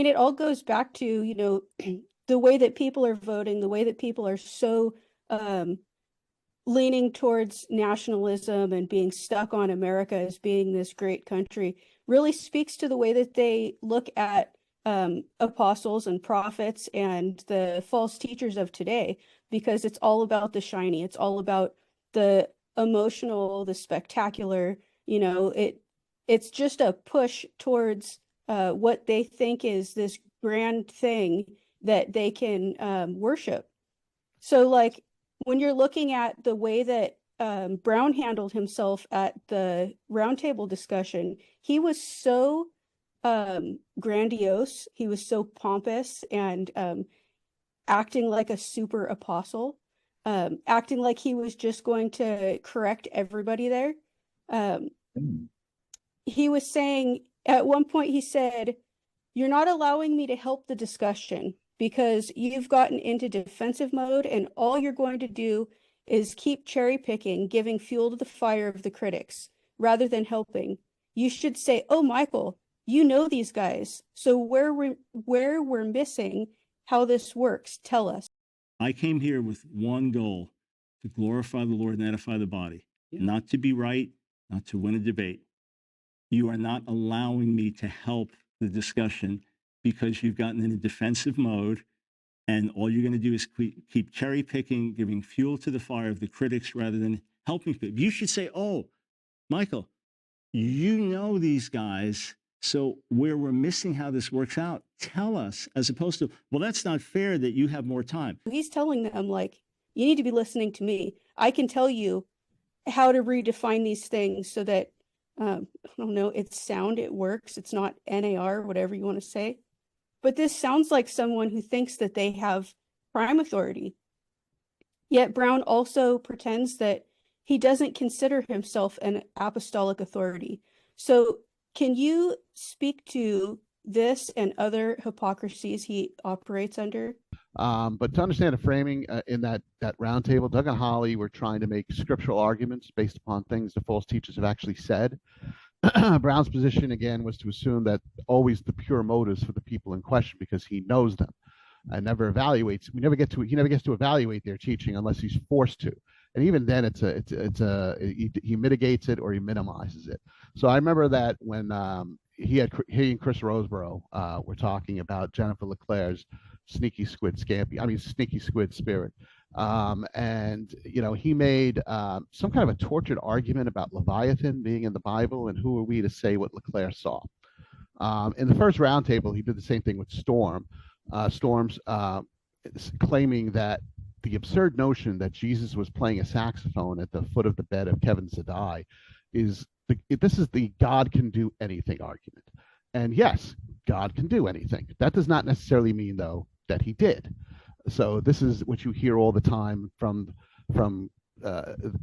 And it all goes back to, the way that people are voting, the way that people are so um, leaning towards nationalism and being stuck on America as being this great country really speaks to the way that they look at apostles and prophets and the false teachers of today, because it's all about the shiny. It's all about the emotional, the spectacular. It's just a push towards what they think is this grand thing that they can worship. So, like, when you're looking at the way that Brown handled himself at the roundtable discussion, he was so grandiose, he was so pompous and acting like a super apostle, acting like he was just going to correct everybody there. Um, he was saying, at one point, he said, "You're not allowing me to help the discussion because you've gotten into defensive mode, and all you're going to do is keep cherry picking, giving fuel to the fire of the critics rather than helping. You should say, 'Oh, Michael, you know these guys. So where we're missing how this works, tell us.'" I came here with one goal: to glorify the Lord and edify the body, not to be right, not to win a debate. You are not allowing me to help the discussion because you've gotten in a defensive mode, and all you're going to do is keep cherry picking, giving fuel to the fire of the critics rather than helping people. You should say, "Oh, Michael, you know these guys, so where we're missing how this works out, tell us," as opposed to, "Well, that's not fair that you have more time." He's telling them, like, you need to be listening to me. I can tell you how to redefine these things so that, I don't know, it's sound, it works. It's not NAR, whatever you want to say. But this sounds like someone who thinks that they have prime authority. Yet Brown also pretends that he doesn't consider himself an apostolic authority. So can you speak to this and other hypocrisies he operates under? But to understand the framing in that roundtable, Doug and Holly were trying to make scriptural arguments based upon things the false teachers have actually said. Brown's position again was to assume that always the pure motives for the people in question because he knows them and never evaluates. He never gets to evaluate their teaching unless he's forced to. And even then, he mitigates it or he minimizes it. So I remember that when he and Chris Roseborough were talking about Jennifer LeClaire's sneaky squid spirit. And he made some kind of a tortured argument about Leviathan being in the Bible and who are we to say what LeClaire saw. In the first roundtable, he did the same thing with Storm's claiming that the absurd notion that Jesus was playing a saxophone at the foot of the bed of Kevin Zadai this is the God can do anything argument. And yes, God can do anything. That does not necessarily mean, though, that he did. So this is what you hear all the time from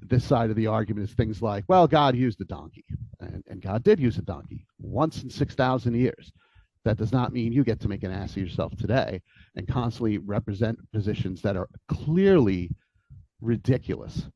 this side of the argument is things like, well, God used a donkey, and God did use a donkey once in 6,000 years. That does not mean you get to make an ass of yourself today and constantly represent positions that are clearly ridiculous